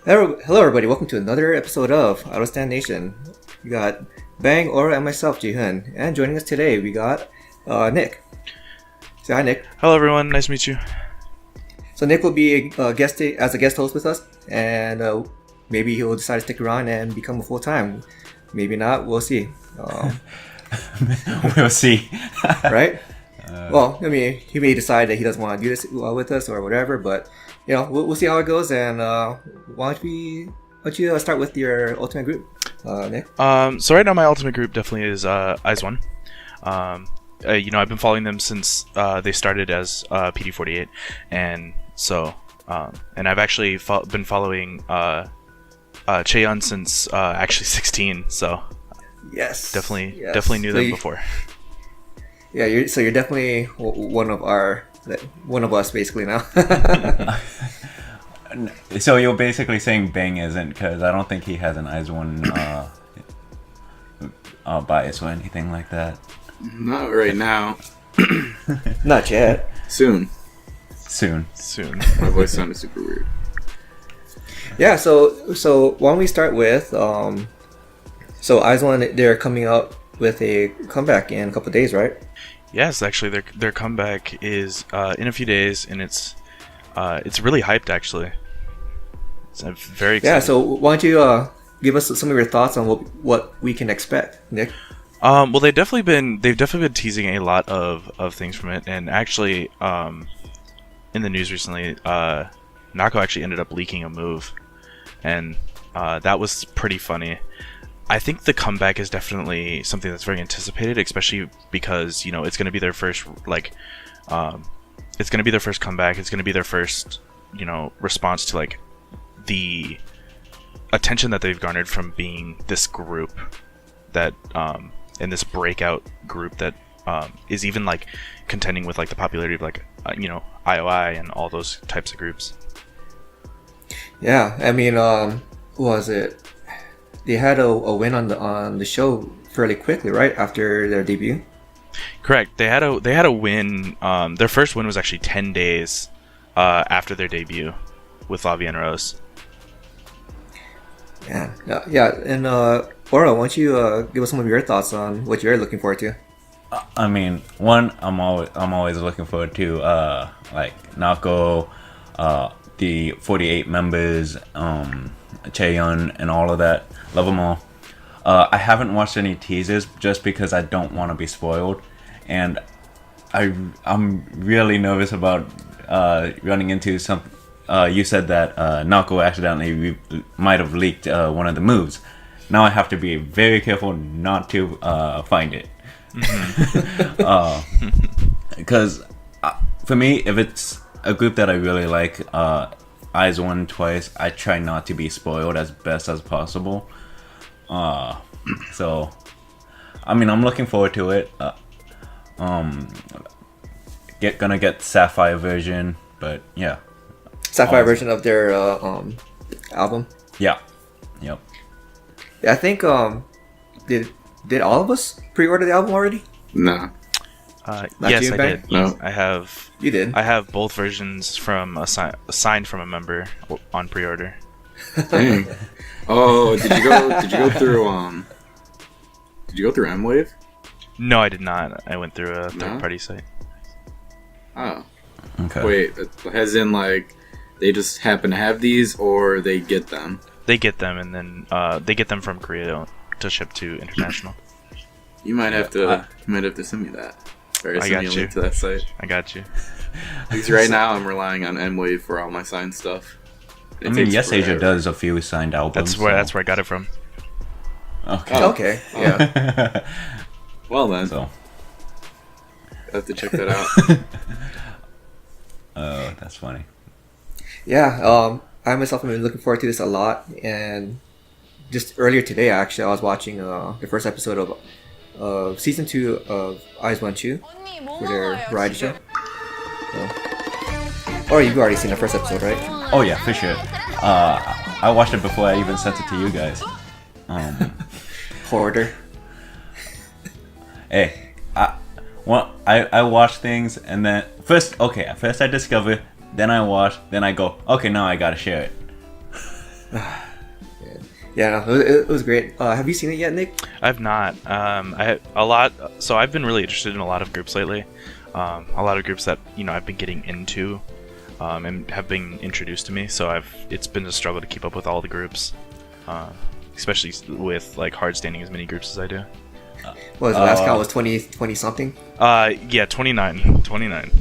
Hello, everybody. Welcome to another episode of Out of Stand Nation. We got Bang, Ora, and myself, Jihoon. And joining us today, we got Nick. Say hi, Nick. Hello, everyone. Nice to meet you. So Nick will be a guest host with us, and maybe he'll decide to stick around and become a full time. Maybe not. We'll see. We'll see. Right? Well, I mean, he may decide that he doesn't want to do this with us or whatever, but you know, we'll see how it goes. And why don't you start with your ultimate group, Nick? So right now my ultimate group definitely is I-dle. I've been following them since they started as PD48, and so and I've actually been following Jeongyeon since actually 16. So definitely knew them before. Yeah, you're definitely one of us basically now. So you're basically saying Bang isn't, because I don't think he has an IZ*ONE bias or anything like that. Not right now. Not yet. Soon. My voice sounded super weird. Yeah, so why don't we start with so IZ*ONE, they're coming out with a comeback in a couple of days, right? Yes, actually, their comeback is in a few days, and it's really hyped actually. So I'm very excited. Yeah, so why don't you give us some of your thoughts on what we can expect, Nick? Well, they've definitely been teasing a lot of things from it, and actually, in the news recently, Nako actually ended up leaking a move, and that was pretty funny. I think the comeback is definitely something that's very anticipated, especially because, you know, it's going to be their first, it's going to be their first comeback. It's going to be their first, you know, response to, like, the attention that they've garnered from being this group that, and this breakout group that is even, like, contending with, like, the popularity of, like, IOI and all those types of groups. Yeah, I mean, what was it? They had a win on the show fairly quickly, right after their debut. Correct. They had a win. Their first win was actually 10 days after their debut with La Vie en Rose. Yeah. And Ora, why don't you give us some of your thoughts on what you're looking forward to? I mean, I'm always looking forward to Nako, the 48 members, Jeongyeon, and all of that. Love them all. I haven't watched any teasers just because I don't want to be spoiled, and I'm really nervous about running into some. You said that Nako accidentally might have leaked one of the moves. Now I have to be very careful not to find it, because for me, if it's a group that I really like, IZ*ONE twice, I try not to be spoiled as best as possible. So, I mean, I'm looking forward to it. Gonna get Sapphire version, but yeah. Sapphire version of their album. Yeah. Yep. Yeah, I think did all of us pre-order the album already? Nah. Yes, you, I Bang? did. No. I have. You did. I have both versions from signed from a member on pre-order. Dang. Oh, did you go through Did you go through M-Wave? No, I did not. I went through a third-party site. Oh. Okay. Wait, as in, like, they just happen to have these, or they get them? They get them, and then they get them from Korea to ship to international. You might have to send me that. Or I send got me a you. link to that site. I got you. Because right now I'm relying on M-Wave for all my signed stuff. I mean, Yes Asia does a few signed albums. That's where I got it from. Okay. Oh, okay. Yeah. Well then, So. I have to check that out. Oh, that's funny. Yeah. I myself have been looking forward to this a lot, and just earlier today, actually, I was watching the first episode of season 2 of Eyes One Chu for their variety show. Or you've already seen the first episode, right? Oh yeah, for sure. I watched it before I even sent it to you guys. Hoarder. Hey, I watch things and then first I discover, then I watch, then I go, okay, now I gotta share it. Yeah, no, it was great. Have you seen it yet, Nick? I've not. I had a lot. So I've been really interested in a lot of groups lately. A lot of groups that I've been getting into, and have been introduced to me. So it's been a struggle to keep up with all the groups, especially with like hard standing as many groups as I do. What was the last count was 20 something? Yeah, 29.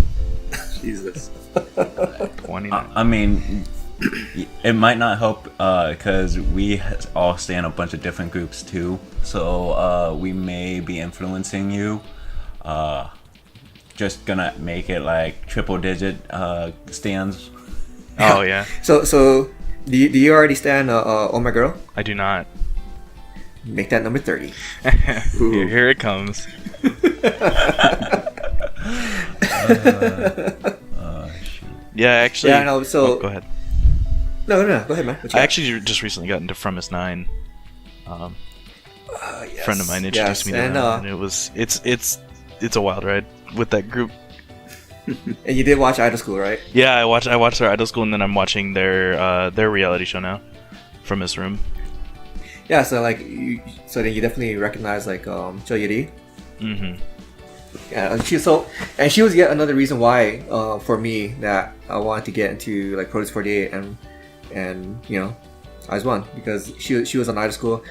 Jesus. 29. I mean, it might not help because we all stay in a bunch of different groups too. So we may be influencing you. Just gonna make it like triple digit stands. Oh yeah. So do you already stand Oh My Girl? I do not. Make that number 30. Here it comes. Yeah, actually. Yeah, no, so go ahead. No, go ahead, man. What you I got? actually just recently got into From Is 9. Yes, Friend of mine introduced me to and, them, and it's a wild ride with that group. And you did watch I-dle School, right? Yeah, I watched their I-dle School, and then I'm watching their reality show now, From His Room. Yeah, so like, so then you definitely recognize like Jeongyeon. Mm-hmm. Yeah, and she was yet another reason why for me that I wanted to get into like Produce 48 and IZ*ONE, because she was on I-dle School,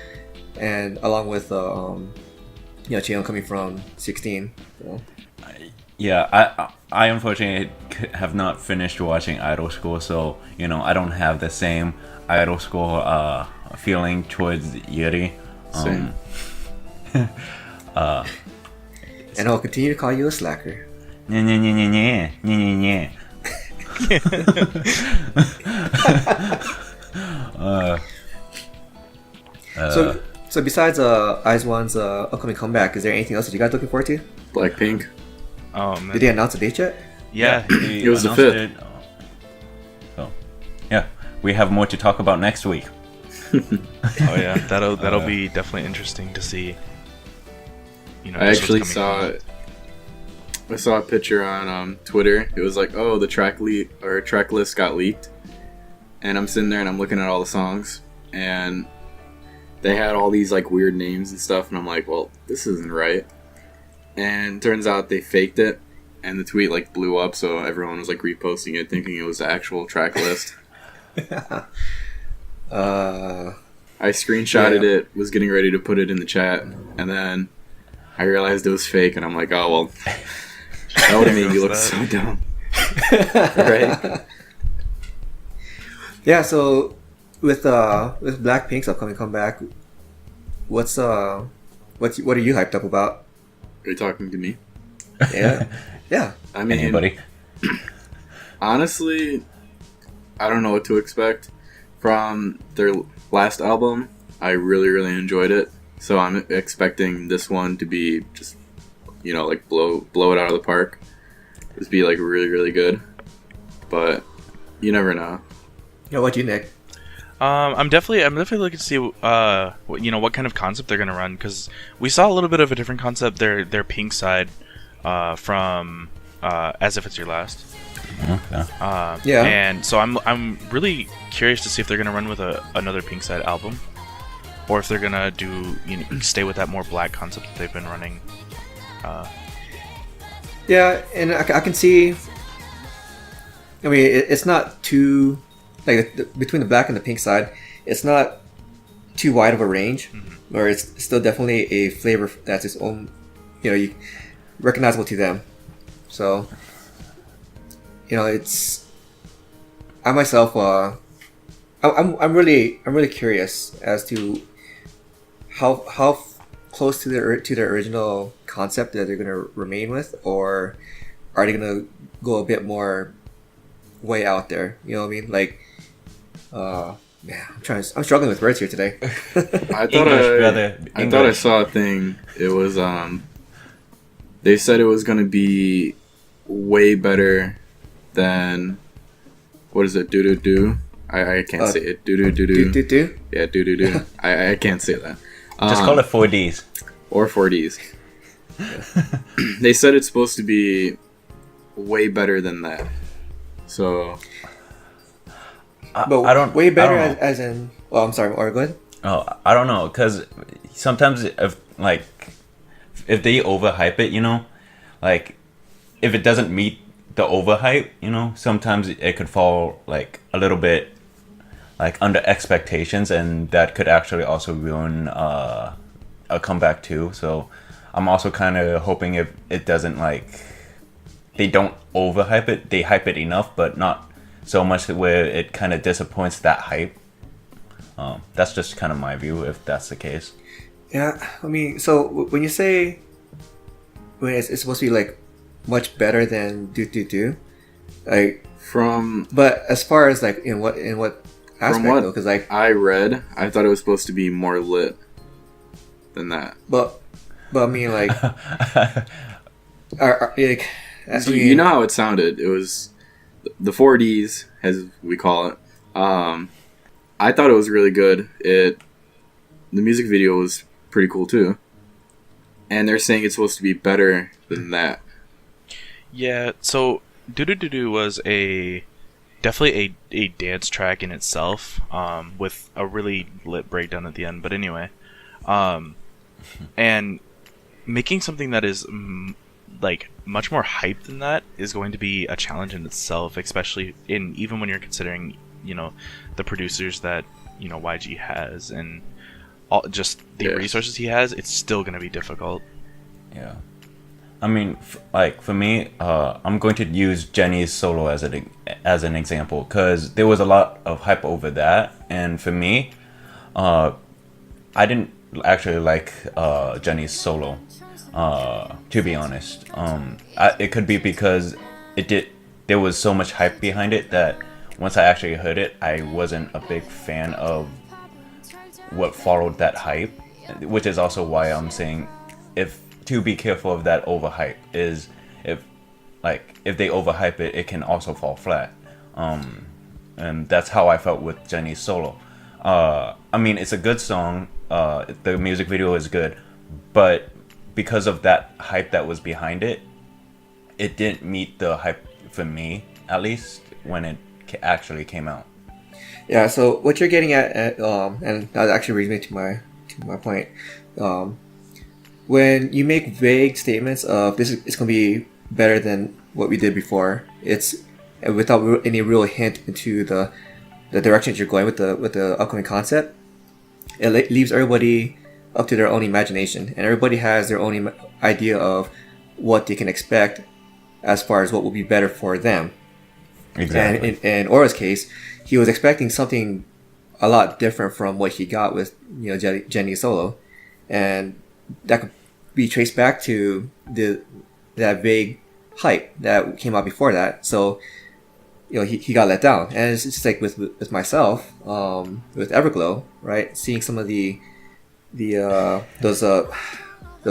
and along with Jeongyeon coming from 16. So. Yeah, I unfortunately have not finished watching I-dle School, so I don't have the same I-dle School feeling towards Yuri. Same. And I'll continue to call you a slacker. So besides IZ*ONE's upcoming comeback, is there anything else that you guys looking forward to? BlackPink. Oh man. Did they announce a date yet? Yeah. It was the 5th. So, yeah, we have more to talk about next week. Oh yeah, that'll be definitely interesting to see. I actually just what's coming I saw a picture on Twitter. It was like, oh, the track list got leaked, and I'm sitting there and I'm looking at all the songs, and they had all these like weird names and stuff, and I'm like, well, this isn't right. And turns out they faked it, and the tweet like blew up, so everyone was like reposting it, thinking it was the actual track list. I screenshotted it, was getting ready to put it in the chat, and then I realized it was fake, and I'm like, oh well, that would have made you look so dumb, right? Yeah. So with BlackPink's upcoming comeback, what are you hyped up about? Are you talking to me? Yeah. Yeah. I mean, Anybody? Honestly, I don't know what to expect from their last album. I really, really enjoyed it, so I'm expecting this one to be just, like blow it out of the park. Just be like really, really good. But you never know. Yeah. What you, Nick? I'm definitely looking to see what kind of concept they're gonna run, because we saw a little bit of a different concept, their pink side from As If It's Your Last. Okay. Yeah. And so I'm really curious to see if they're gonna run with another pink side album, or if they're gonna do stay with that more black concept that they've been running. Yeah, and I can see. I mean, it's not too like between the black and the pink side. It's not too wide of a range, or it's still definitely a flavor that's its own, recognizable to them. So, it's I myself, I'm really curious as to how close to their original concept that they're gonna remain with, or are they gonna go a bit more way out there? You know what I mean? Like, man, I'm struggling with words here today. I thought I saw a thing. It was they said it was gonna be way better than, what is it? Do. I can't say it. Do. Yeah, do. I can't say that. Just call it 4Ds. Or 4Ds. They said it's supposed to be way better than that. So But I don't. way better I don't know. as in. Well, I'm sorry. Or go ahead. Oh, I don't know, cause sometimes if they overhype it, like if it doesn't meet the overhype, sometimes it could fall like a little bit like under expectations, and that could actually also ruin a comeback too. So I'm also kind of hoping if it doesn't like they don't overhype it, they hype it enough, but not so much where it kind of disappoints that hype. That's just kind of my view, if that's the case. Yeah, I mean, so when you say when it's supposed to be like much better than do, like From but as far as like in what aspect what though, because like I read, I thought it was supposed to be more lit than that. but I mean like like I So mean, you know how it sounded. It was the 4Ds, as we call it. I thought it was really good. The music video was pretty cool too, and they're saying it's supposed to be better than that. Yeah, so Doo Doo Doo Doo was definitely a dance track in itself, with a really lit breakdown at the end. But anyway, and making something that is like much more hype than that is going to be a challenge in itself, especially even when you're considering the producers that YG has and just the resources he has. It's still going to be difficult. Yeah. I mean, for me, I'm going to use Jennie's solo as an example, because there was a lot of hype over that, and for me, I didn't actually like Jennie's solo, to be honest. It could be because there was so much hype behind it that once I actually heard it, I wasn't a big fan of what followed that hype, which is also why I'm saying to be careful of that overhype is if they overhype it, it can also fall flat. And that's how I felt with Jennie's solo. I mean, it's a good song. The music video is good, but because of that hype that was behind it, it didn't meet the hype for me, at least when it actually came out. yeah. So what you're getting at and that actually brings me to my point. When you make vague statements of it's going to be better than what we did before, it's without any real hint into the directions you're going with the upcoming concept. It leaves everybody up to their own imagination, and everybody has their own idea of what they can expect as far as what will be better for them. Exactly. And in Ora's case, he was expecting something a lot different from what he got with Jennie solo, and that could be traced back to that vague hype that came out before that. So he got let down, and it's just like with myself, with Everglow, right? Seeing some of the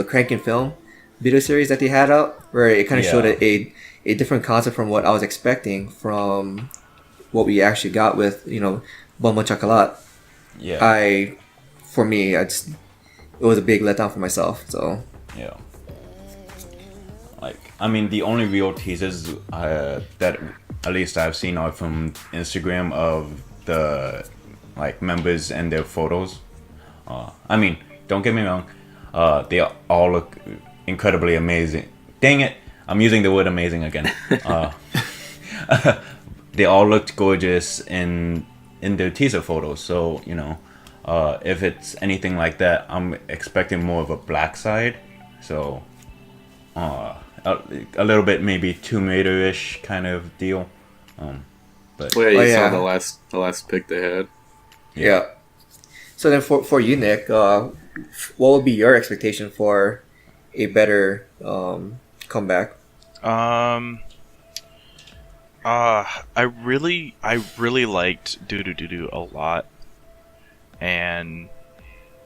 Crank and Film video series that they had out, where it kind of showed a different concept from what I was expecting from what we actually got with Bon Chocolat. Yeah. It was a big letdown for myself. So Yeah. I mean, the only real teasers that at least I've seen are from Instagram of the members and their photos. I mean, don't get me wrong, they all look incredibly amazing. Dang it, I'm using the word amazing again. They all looked gorgeous in their teaser photos. So if it's anything like that, I'm expecting more of a black side. So a little bit maybe Tomb Raider-ish kind of deal. But You saw the last pick they had. yeah. So then for you, Nick, what would be your expectation for a better comeback? I really liked Doo Doo Doo Doo a lot, and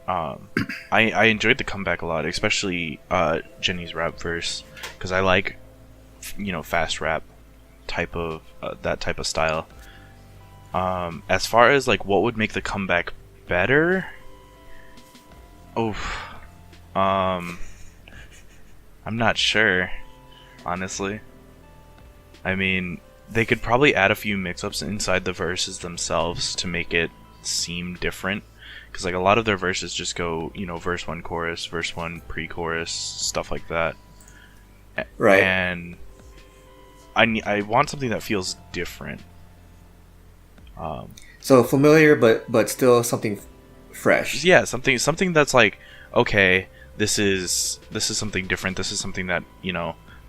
I enjoyed the comeback a lot, especially Jennie's rap verse, because I like fast rap type of that type of style. As far as what would make the comeback better, I'm not sure, honestly. I mean, they could probably add a few mix-ups inside the verses themselves to make it seem different. Because like a lot of their verses just go, verse 1 chorus, verse 1 pre-chorus, stuff like that. Right. And I want something that feels different. So familiar, but still something fresh. Yeah, something that's like, okay, this is something different. This is something that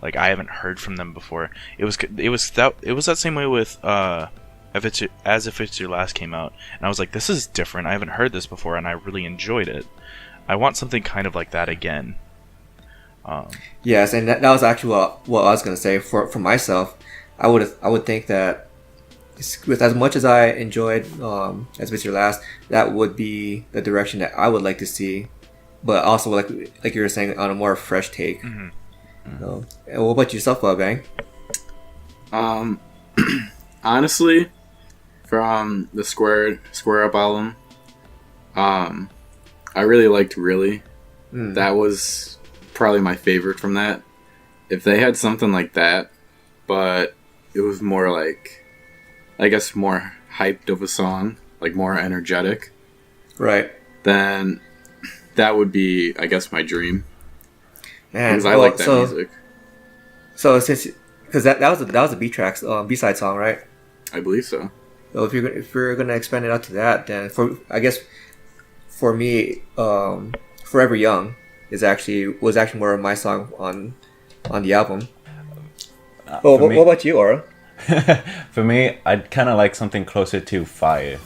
like I haven't heard from them before. It was that same way with If It's Your Last came out, and I was like, this is different. I haven't heard this before, and I really enjoyed it. I want something kind of like that again. Yes, and that was actually what I was gonna say for myself. I would think that with as much as I enjoyed As If It's Your Last, that would be the direction that I would like to see, but also like you were saying, on a more fresh take. Mm-hmm. And what about yourself, Bang? Honestly, from the Square Up album, I really liked Really. That was probably my favorite from that. If they had something like that, but it was more like, I guess, more hyped of a song, like more energetic, Right. then that would be, I guess, my dream. Man, Because I like that music. So because that was a B-side song, right? I believe so. So if you're gonna expand it out to that, then for me, Forever Young was actually more of my song on the album. What about you, Ora? For me, I'd kind of like something closer to Fire,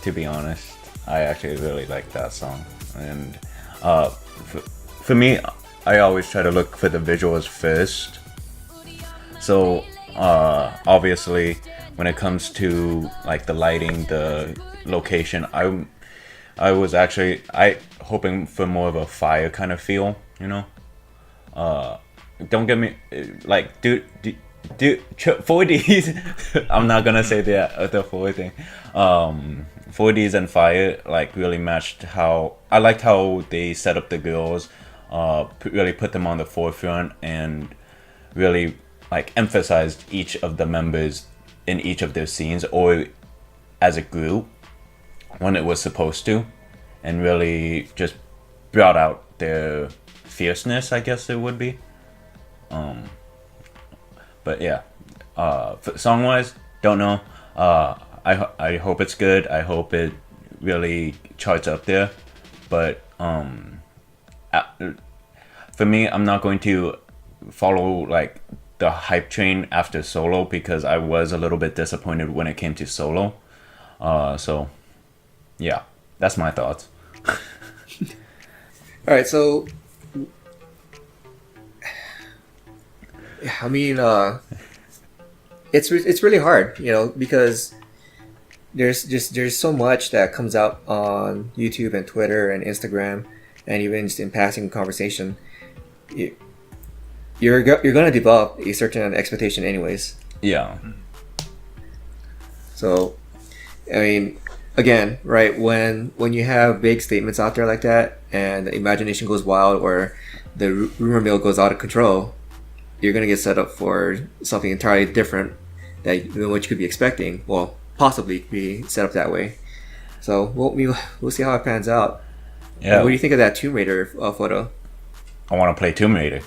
to be honest. I actually really like that song. And for me, I always try to look for the visuals first. So, obviously, when it comes to like the lighting, the location, I was actually hoping for more of a Fire kind of feel, Don't get me like, dude, 4Ds. I'm not gonna say the 4 thing. 4Ds and Fire like really matched how I liked how they set up the girls, really put them on the forefront and really like emphasized each of the members in each of their scenes or as a group when it was supposed to, and really just brought out their fierceness, I guess it would be. But yeah, song wise, don't know. I hope it's good. I hope it really charts up there. But for me, I'm not going to follow like the hype train after Solo because I was a little bit disappointed when it came to Solo. So yeah, that's my thoughts. All right, so I mean, it's really hard, because there's so much that comes out on YouTube and Twitter and Instagram, and even just in passing conversation. You're gonna develop a certain expectation, anyways. Yeah. So, I mean, again, right, when you have big statements out there like that, and the imagination goes wild, or the rumor mill goes out of control, you're gonna get set up for something entirely different than what you could be expecting. Well, possibly be set up that way. So we'll see how it pans out. Yeah. What do you think of that Tomb Raider photo? I want to play Tomb Raider.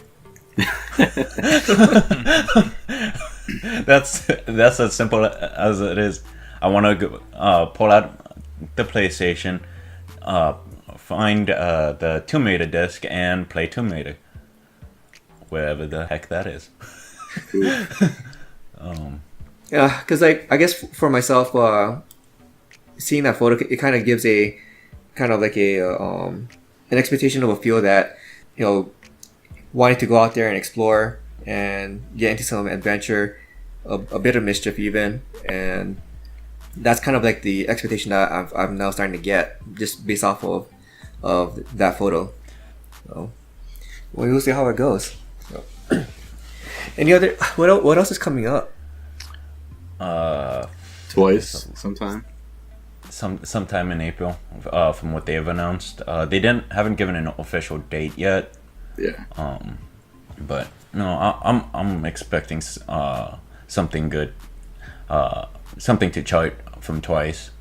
That's as simple as it is. I want to pull out the PlayStation, find the Tomb Raider disc, and play Tomb Raider. Wherever the heck that is. Yeah, because I guess for myself, seeing that photo, it kind of gives an expectation of a feel that, wanting to go out there and explore and get into some adventure, a bit of mischief even, and that's kind of like the expectation that I'm now starting to get just based off of that photo. So we'll see how it goes. So. Any other? What else is coming up? Twice, sometime. Sometime in April, from what they have announced. They haven't given an official date yet. Yeah. But no, I'm expecting something good something to chart from Twice.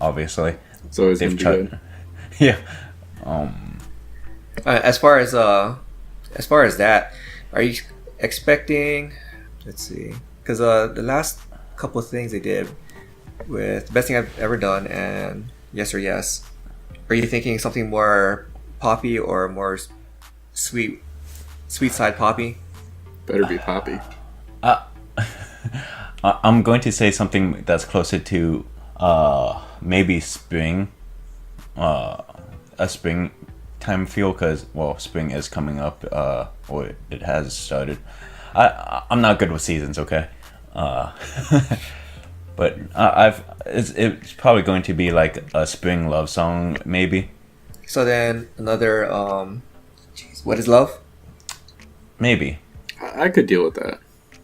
Obviously, It's always gonna they've be chart. good. Yeah. As far as that, are you expecting? Let's see, because the last couple of things they did with Best Thing I've Ever Done and Yes or Yes, are you thinking something more poppy or more sweet side poppy? Better be Poppy. I'm going to say something that's closer to maybe spring, a springtime feel, because spring is coming up, or it has started. I'm not good with seasons, okay, but it's probably going to be like a spring love song, maybe. So then another what is love? Maybe, I could deal with that.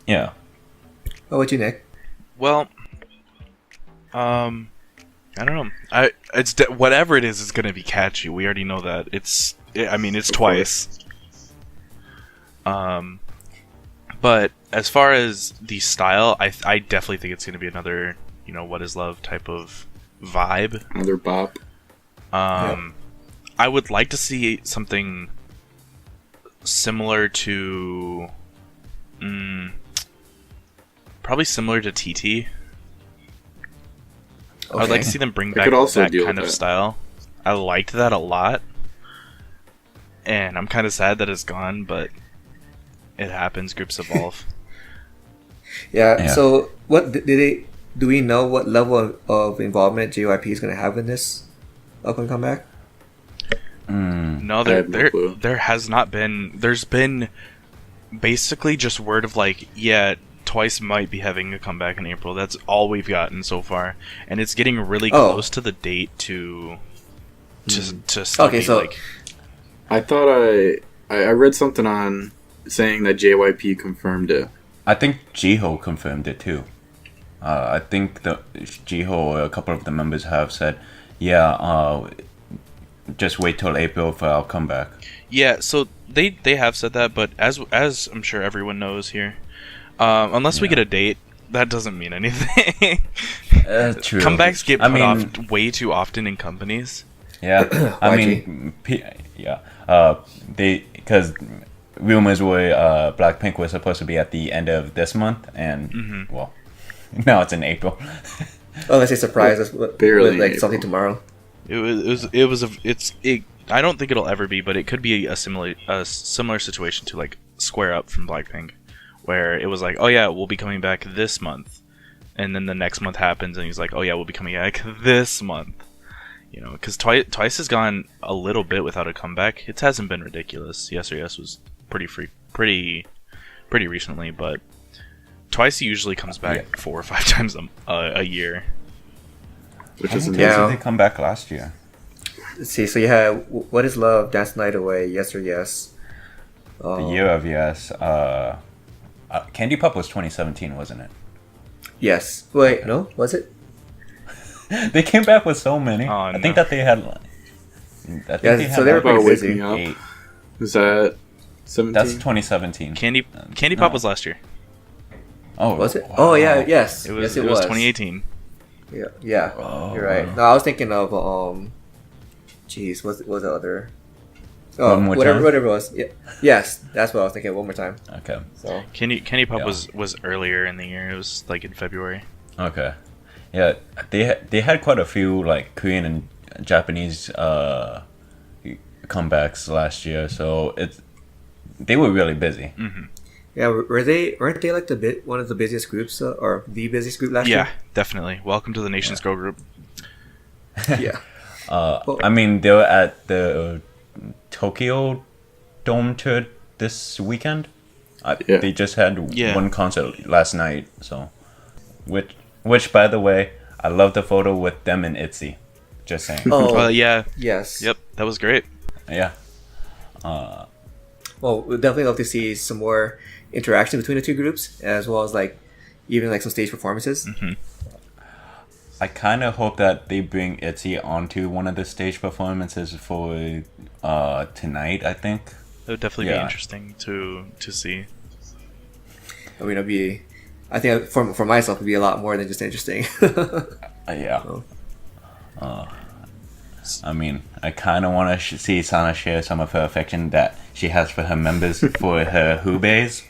yeah. What about you, Nick? Well, I don't know. Whatever it is, it's gonna be catchy. We already know that. It's Twice. But as far as the style, I definitely think it's gonna be another, what is love type of vibe. Another bop. I would like to see something similar to, probably similar to TT. I would like to see them bring back could also that deal kind with of that. style. I liked that a lot, and I'm kind of sad that it's gone, but it happens. Groups evolve. Yeah. So what do we know what level of involvement JYP is going to have in this upcoming comeback? No, I have no clue. there has not been. There's been basically just word of like, yeah, Twice might be having a comeback in April. That's all we've gotten so far, and it's getting really close to the date to still Okay, be so- like. I thought I read something on saying that JYP confirmed it. I think Jiho confirmed it too. I think the Jiho or a couple of the members have said, yeah, just wait till April for our comeback. Yeah, so they have said that, but as I'm sure everyone knows here, unless we get a date, that doesn't mean anything. True. Comebacks get I put mean- off way too often in companies. Yeah, I mean, because rumors were BlackPink was supposed to be at the end of this month, and well, now it's in April. Unless they surprise us with Barely like April. something tomorrow. I don't think it'll ever be, but it could be a similar situation to like Square Up from BlackPink, where it was like, oh yeah, we'll be coming back this month, and then the next month happens, and he's like, oh yeah, we'll be coming back this month. Because Twice has gone a little bit without a comeback. It hasn't been ridiculous. Yes or Yes was pretty recently, but Twice usually comes back 4 or 5 times a year. Which I is think amazing. they come back last year. Let's see. So you have What Is Love, Dance the Night Away, Yes or Yes. The year of Yes. Candy Pop was 2017, wasn't it? Yes. Wait, no, was it? They came back with so many. Oh, I think no. that they had. So they were About pretty Wake busy. Me Up. 8. Was that 17? That's 2017. Candy No. Pop was last year. Oh, Was it? wow. Oh yeah, yes. It was. Yes, it was 2018. Yeah. Oh, You're right. wow. No, I was thinking of jeez, what's the other? Oh, One More whatever Time? it was. Yeah. Yes, that's what I was thinking. One more time. Okay. So Candy Pop Yeah. was earlier in the year. It was like in February. Okay. Yeah, they had quite a few like Korean and Japanese comebacks last year, so they were really busy. yeah, weren't they like one of the busiest groups or the busiest group last Yeah, year? definitely. Welcome to the Nations Girl Group. Yeah. I mean, they were at the Tokyo Dome tour this weekend. Yeah. They just had Yeah. one concert last night, so which by the way, I love the photo with them and ITZY. Just saying. Oh, Yeah. yes. Yep. That was great. Yeah. Well, we'd definitely love to see some more interaction between the two groups, as well as like even like some stage performances. I kind of hope that they bring ITZY onto one of the stage performances for tonight. I think. It would definitely be Yeah. interesting to see. I mean, it'd be I think for myself it'd be a lot more than just interesting. Yeah. I mean, I kind of want to see Sana share some of her affection that she has for her members for her Hubeis.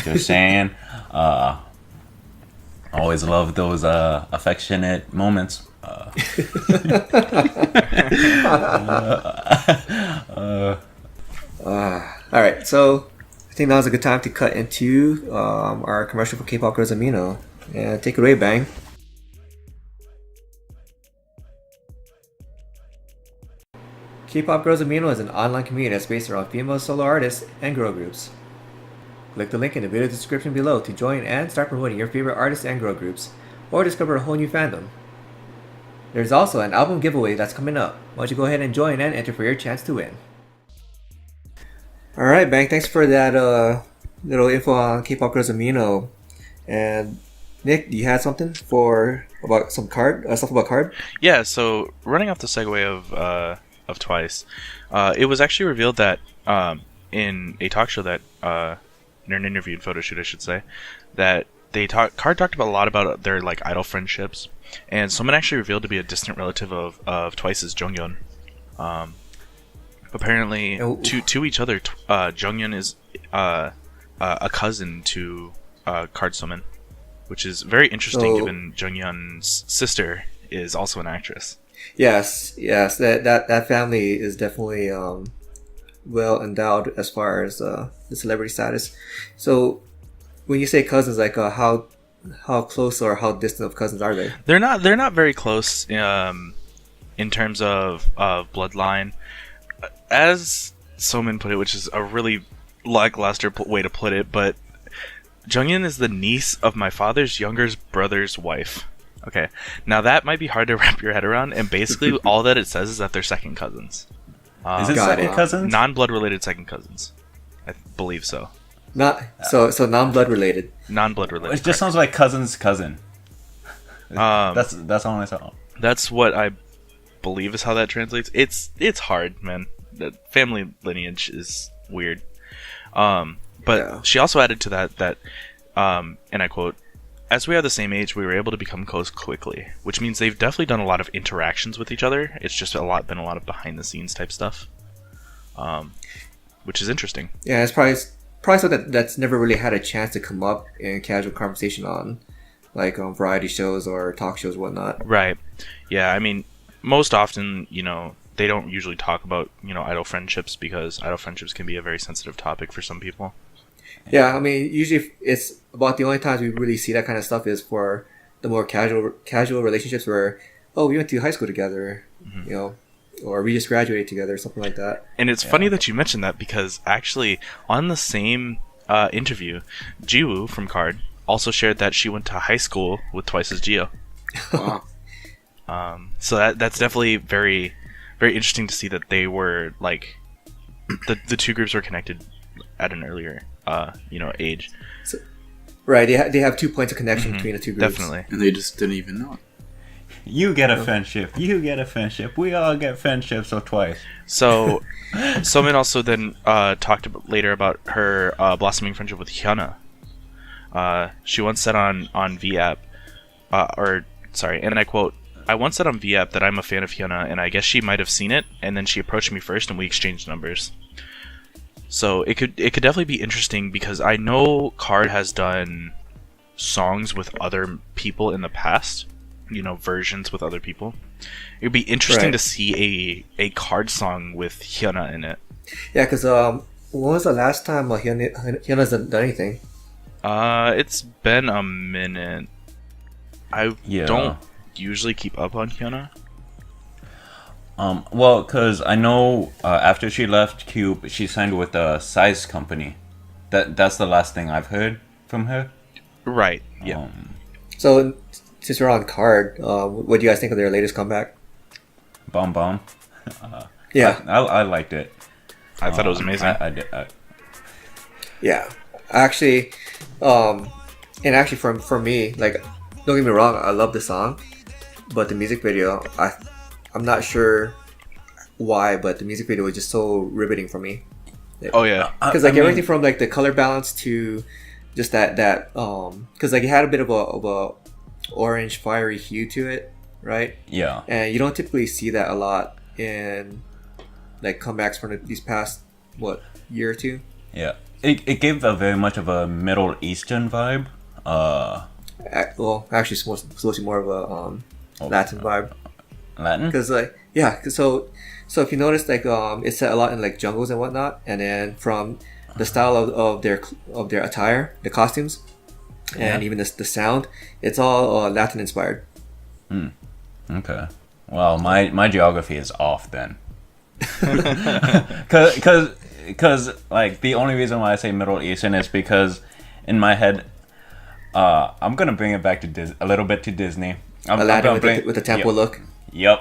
Just saying. Always love those affectionate moments. All right, so I think now's a good time to cut into our commercial for Kpop Girls Amino. And take it away, Bang. Kpop Girls Amino is an online community that's based around female solo artists and girl groups. Click the link in the video description below to join and start promoting your favorite artists and girl groups, or discover a whole new fandom. There's also an album giveaway that's coming up. Why don't you go ahead and join and enter for your chance to win. Alright, Bang, thanks for that little info on Kpop Girls Amino. And Nick, do you have something about some KARD? Stuff about KARD? Yeah, so running off the segue of Twice, it was actually revealed that in a talk show that in an interview and photo shoot, I should say, that KARD talked about a lot about their like I-dle friendships, and someone actually revealed to be a distant relative of Twice's Jeongyeon. Apparently, to each other, Jeongyeon is a cousin to KARD Somin, which is very interesting given Jeongyeon's sister is also an actress. Yes, that family is definitely well endowed as far as the celebrity status. So, when you say cousins, like how close or how distant of cousins are they? They're not very close in terms of bloodline. As Somin put it, which is a really lackluster way to put it, but Jeongyeon is the niece of my father's younger brother's wife. Okay, now that might be hard to wrap your head around, and basically all that it says is that they're second cousins. Is it second cousins? Non-blood related second cousins. I believe so. So non-blood related. Non-blood related. It just sounds like cousin's cousin. That's all I saw. That's what I believe is how that translates. It's hard, man. The family lineage is weird. But yeah. She also added to that and I quote, "As we are the same age, we were able to become close quickly," which means they've definitely done a lot of interactions with each other. It's just been a lot of behind the scenes type stuff, which is interesting. Yeah, it's probably something that's never really had a chance to come up in casual conversation on like variety shows or talk shows, whatnot. Right. Yeah. I mean, most often, they don't usually talk about I-dle friendships because I-dle friendships can be a very sensitive topic for some people. Yeah, I mean, usually it's about the only times we really see that kind of stuff is for the more casual relationships where, we went to high school together, or we just graduated together, something like that. And it's funny that you mentioned that because actually on the same interview, Jiwoo from KARD also shared that she went to high school with Twice's Geo. Wow. So that's definitely very, very interesting to see that they were like the two groups were connected at an earlier age. So, right, they have 2 points of connection between the two groups. Definitely. And they just didn't even know it. You get a friendship. You get a friendship. We all get friendships or twice. So, Somin also then talked later about her blossoming friendship with Hyuna. She once said on VApp, and I quote, "I once said on VApp that I'm a fan of Hyuna, and I guess she might have seen it, and then she approached me first, and we exchanged numbers." So it could definitely be interesting because I know KARD has done songs with other people in the past, versions with other people. It would be interesting to see a KARD song with Hyuna in it. Yeah, because when was the last time Hyuna's done anything? It's been a minute. I don't usually keep up on Hyuna. Well, because I know after she left Cube, she signed with a size company. That's the last thing I've heard from her. Right. Yeah. So, since we're on KARD, what do you guys think of their latest comeback? Bomb. Yeah, I liked it. I thought it was amazing. I did. Yeah, actually, for me, like, don't get me wrong, I love the song, but the music video, I'm not sure why, but the music video was just so riveting for me. Oh yeah, because everything from like the color balance to just that because like it had a bit of a orange fiery hue to it, right? Yeah. And you don't typically see that a lot in like comebacks from these past year or two. Yeah. It gave a very much of a Middle Eastern vibe. Well, actually, it's supposed to be more of a Latin vibe. Latin? Because so if you notice, like it's set a lot in like jungles and whatnot, and then from the style of their attire, the costumes, and even the sound, it's all Latin inspired. Okay. Well, my geography is off then. Because like the only reason why I say Middle Eastern is because in my head, I'm gonna bring it back to a little bit to Disney. Aladdin with the temple look. Yep.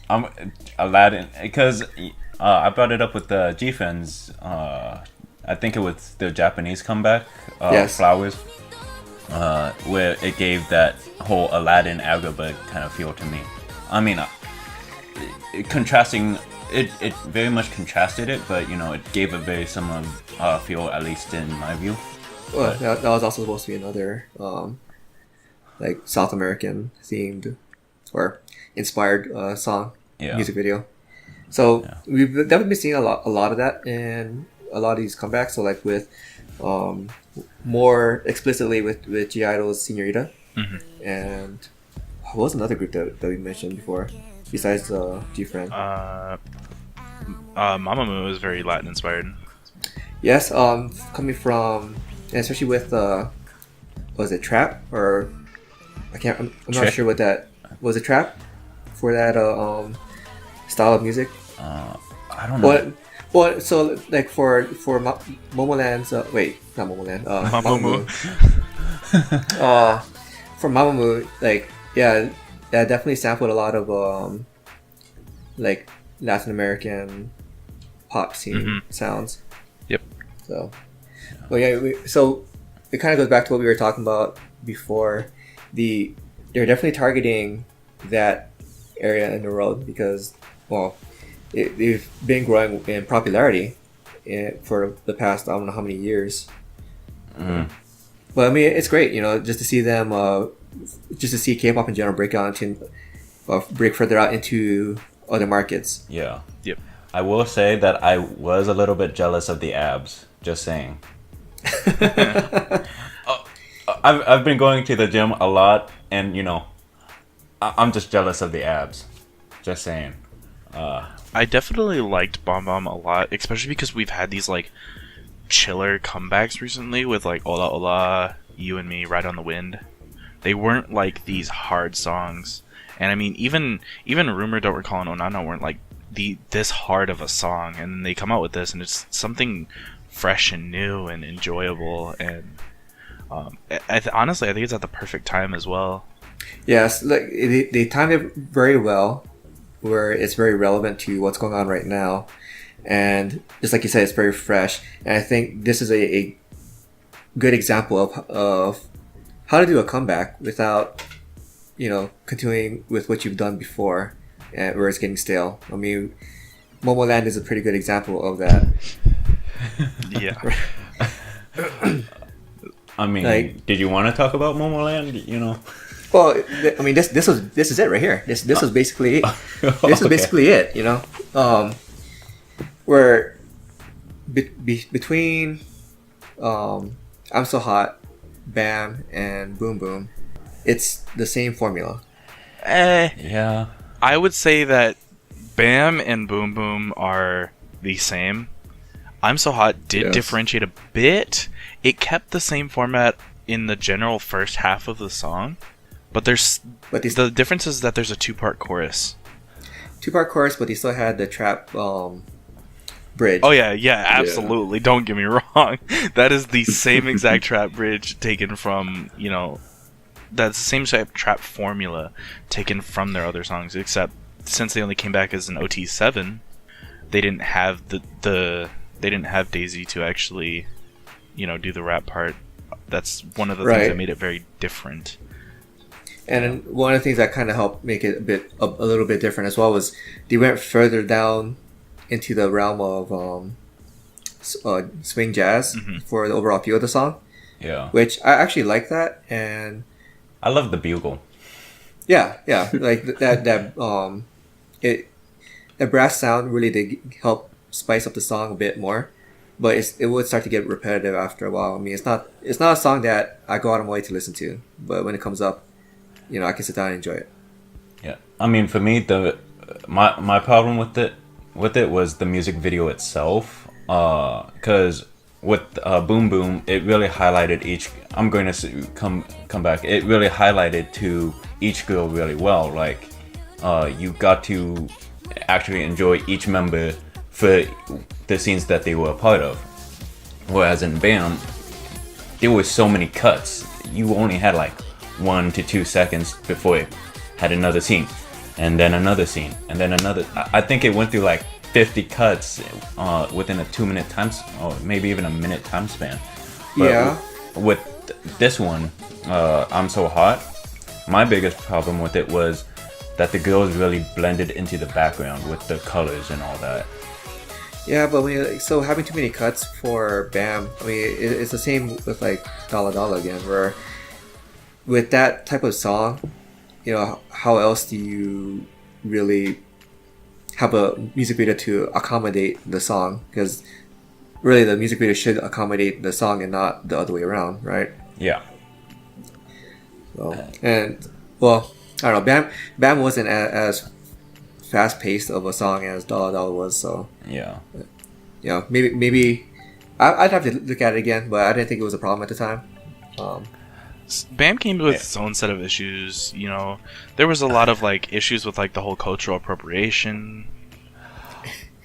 I'm Aladdin because I brought it up with the GFriends. I think it was the Japanese comeback, Yes. Flowers, where it gave that whole Aladdin Agrabah kind of feel to me. I mean, contrasting. It very much contrasted it, but it gave a very similar feel, at least in my view. Well, that was also supposed to be another like South American themed or inspired song music video. So we've definitely been seeing a lot of that in a lot of these comebacks. So like with more explicitly with I-dle's Seniorita, and what was another group that we mentioned before besides GFriend? Mamamoo is very Latin inspired. Yes, coming from, and especially with was it trap or I'm not sure what that was. It trap for that style of music. I don't know. Well, so like for Momoland's wait, not Momoland, Mamamoo. For Mamamoo, like that definitely sampled a lot of like Latin American pop scene sounds. Yep. So, well, so it kind of goes back to what we were talking about before. They're definitely targeting that area in the world because, well, they've been growing in popularity for the past I don't know how many years. But I mean, it's great, just to see them, just to see K-pop in general break further out into other markets. Yeah. Yep. I will say that I was a little bit jealous of the abs. Just saying. I've been going to the gym a lot, and I'm just jealous of the abs. Just saying. I definitely liked Bomb Bomb a lot, especially because we've had these like chiller comebacks recently with like Ola Ola, You and Me, Ride on the Wind. They weren't like these hard songs, and I mean even Rumor, Don't Recall, and Onana weren't like this hard of a song, and they come out with this, and it's something fresh and new and enjoyable, and honestly, I think it's at the perfect time as well. Yes, like they timed it very well, where it's very relevant to what's going on right now, and just like you said, it's very fresh. And I think this is a good example of how to do a comeback without, continuing with what you've done before, and where it's getting stale. I mean, Momoland is a pretty good example of that. Yeah. I mean, did you want to talk about Momoland? Well, I mean, this is it right here. This was basically it. This is basically it. Where between I'm So Hot, BAAM, and Boom Boom, it's the same formula. Yeah. I would say that BAAM and Boom Boom are the same. I'm So Hot did differentiate a bit. It kept the same format in the general first half of the song, but the difference is that there's a two-part chorus. Two-part chorus, but they still had the trap bridge. Oh yeah, absolutely. Yeah. Don't get me wrong. That is the same exact trap bridge taken from, that's the same type trap formula taken from their other songs, except since they only came back as an OT7, they didn't have they didn't have Daisy to actually, do the rap part. That's one of the things that made it very different. And one of the things that kind of helped make it a little bit different as well was they went further down into the realm of swing jazz for the overall feel of the song, Yeah. which I actually like that. And I love the bugle. yeah, like the brass sound really did help spice up the song a bit more, but it would start to get repetitive after a while. I mean, it's not a song that I go out of my way to listen to, but when it comes up, I can sit down and enjoy it. Yeah. I mean, for me, my problem with it was the music video itself, because with Boom Boom, it really highlighted each. I'm going to come back. It really highlighted to each girl really well. Like, you got to actually enjoy each member for the scenes that they were a part of. Whereas in BAAM, there were so many cuts. You only had like 1 to 2 seconds before it had another scene, and then another scene, and then another. I think it went through like 50 cuts within a 2-minute time, or maybe even a minute time span. But Yeah. With this one, I'm So Hot, my biggest problem with it was that the girls really blended into the background with the colors and all that. Yeah, but so having too many cuts for BAAM, I mean, it's the same with like Dala Dala again, where with that type of song, how else do you really have a music video to accommodate the song? Because really, the music video should accommodate the song and not the other way around, right? Yeah. So, and well, I don't know, BAAM wasn't as fast paced of a song as Dala Dala was, so Yeah. maybe I'd have to look at it again, but I didn't think it was a problem at the time. BAAM came with its own set of issues. There was a lot of like issues with like the whole cultural appropriation.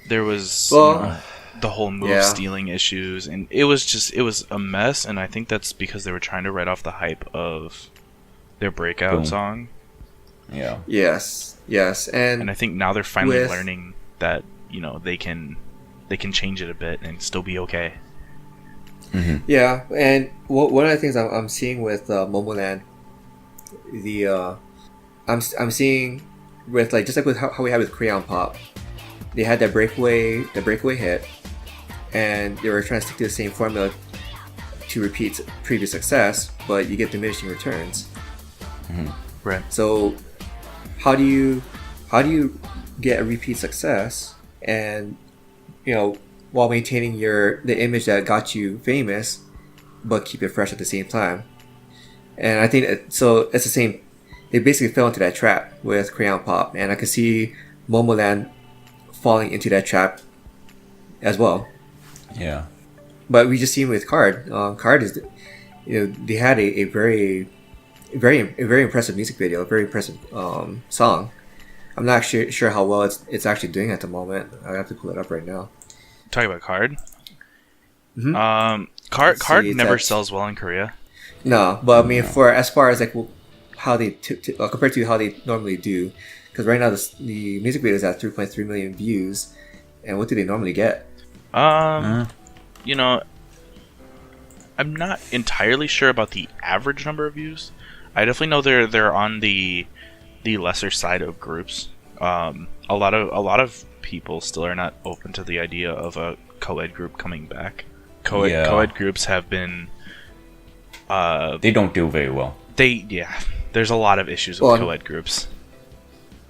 There was the whole move stealing issues, and it was a mess. And I think that's because they were trying to write off the hype of their breakout song. Yeah. Yes, and I think now they're finally learning that they can change it a bit and still be okay. Mm-hmm. Yeah, and one of the things I'm seeing with Momoland, I'm seeing with like just like with how we had with Crayon Pop, they had that breakaway hit, and they were trying to stick to the same formula to repeat previous success, but you get diminishing returns. Mm-hmm. Right. So how do you get a repeat success and while maintaining the image that got you famous, but keep it fresh at the same time? And I think it's the same. They basically fell into that trap with Crayon Pop, and I could see Momoland falling into that trap as well. Yeah. But we just seen with KARD. KARD is, they had a very impressive music video, a very impressive song. I'm not sure how well it's actually doing at the moment. I have to pull it up right now. Talking about KARD. Mm-hmm. KARD never sells well in Korea. No, but I mean, for as far as like how they compared to how they normally do, because right now the music video is at 3.3 million views, and what do they normally get? I'm not entirely sure about the average number of views. I definitely know they're on the lesser side of groups. A lot of people still are not open to the idea of a co-ed group coming back. Co-ed groups have been they don't do very well. There's a lot of issues with co-ed groups.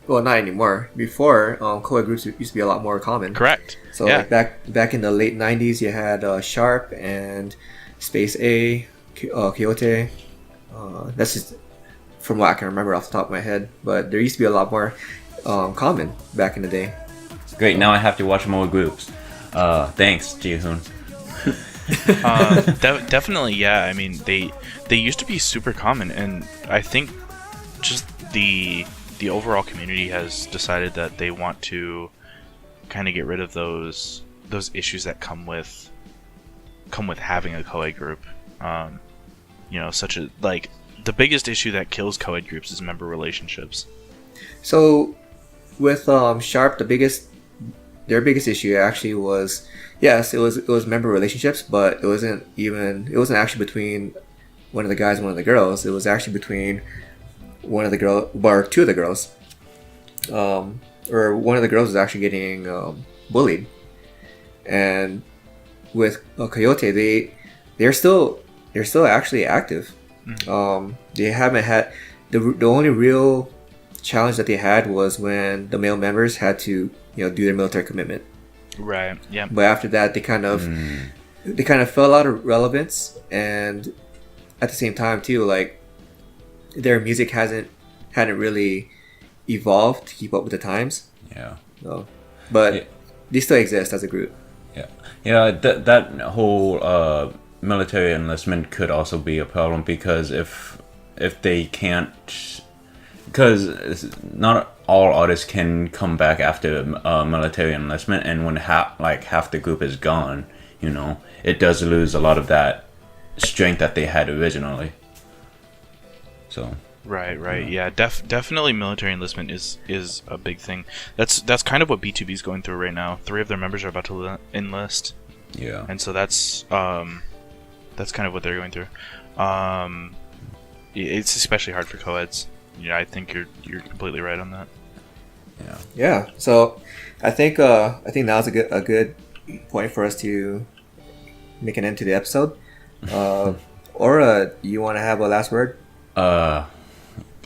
Well, not anymore. Before, co-ed groups used to be a lot more common. Correct. So like back in the late 90s, you had Sharp and Space A, Coyote. That's just from what I can remember off the top of my head. But there used to be a lot more common back in the day. Great, now I have to watch more groups. Thanks, Jihoon. Definitely, yeah. I mean, they used to be super common, and I think just the overall community has decided that they want to kind of get rid of those issues that come with having a co-ed group. Such as like the biggest issue that kills co-ed groups is member relationships. So with Sharp, their biggest issue actually was, yes, it was member relationships, but it wasn't actually between one of the guys and one of the girls. It was actually between one of the girl or two of the girls. Or one of the girls was actually getting bullied, and with Coyote, they're still actually active. They haven't had the only real challenge that they had was when the male members had to do their military commitment. Right. Yeah. But after that, they kind of fell out of relevance, and at the same time too, like their music hadn't really evolved to keep up with the times. Yeah. So, but they still exist as a group. Yeah. That whole military enlistment could also be a problem because if they can't, because not all artists can come back after military enlistment, and when half the group is gone, it does lose a lot of that strength that they had originally. So. Right. Yeah, definitely military enlistment is a big thing. That's kind of what BTOB is going through right now. 3 of their members are about to enlist. Yeah. And so that's kind of what they're going through. It's especially hard for co-eds. Yeah, I think you're completely right on that. Yeah. Yeah. So I think now's a good point for us to make an end to the episode. Ora, you want to have a last word?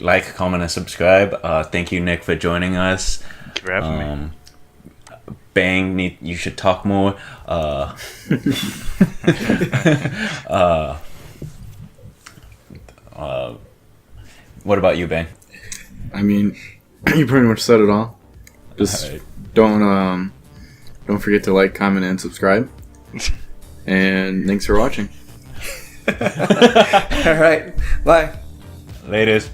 Like, comment, and subscribe. Thank you, Nick, for joining us. Thank you for having me. Bang, you should talk more. What about you, Bang? I mean, you pretty much said it all. Just don't forget to like, comment, and subscribe. And thanks for watching. All right. Bye. Latest.